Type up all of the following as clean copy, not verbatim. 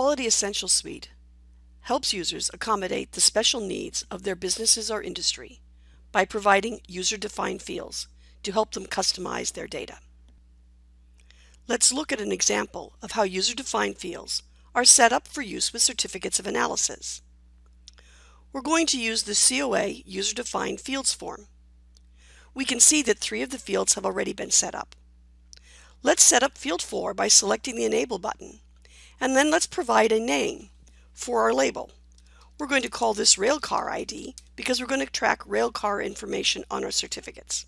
Quality Essentials Suite helps users accommodate the special needs of their businesses or industry by providing user-defined fields to help them customize their data. Let's look at an example of how user-defined fields are set up for use with certificates of analysis. We're going to use the COA User-Defined Fields form. We can see that 3 of the fields have already been set up. Let's set up field 4 by selecting the Enable button, and then let's provide a name for our label. We're going to call this Railcar ID because we're going to track railcar information on our certificates.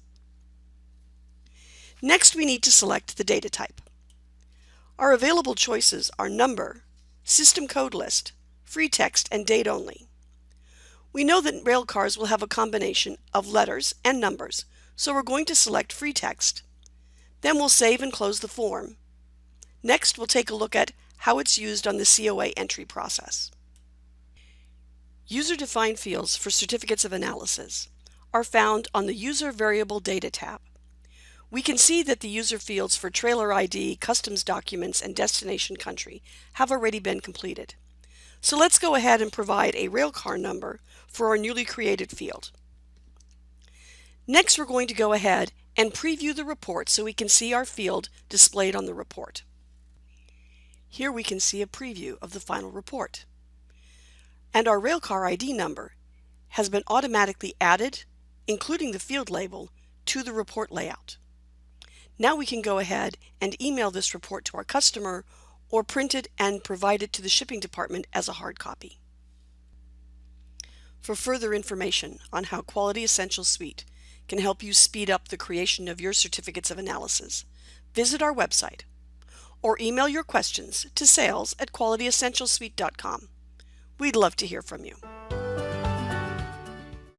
Next, we need to select the data type. Our available choices are number, system code list, free text, and date only. We know that railcars will have a combination of letters and numbers, so we're going to select free text. Then we'll save and close the form. Next, we'll take a look at how it's used on the COA entry process. User-defined fields for certificates of analysis are found on the User Variable Data tab. We can see that the user fields for trailer ID, customs documents, and destination country have already been completed. So let's go ahead and provide a railcar number for our newly created field. Next, we're going to go ahead and preview the report so we can see our field displayed on the report. Here we can see a preview of the final report. And our railcar ID number has been automatically added, including the field label, to the report layout. Now we can go ahead and email this report to our customer or print it and provide it to the shipping department as a hard copy. For further information on how Quality Essentials Suite can help you speed up the creation of your certificates of analysis, visit our website or email your questions to sales@qualityessentialsuite.com. We'd love to hear from you.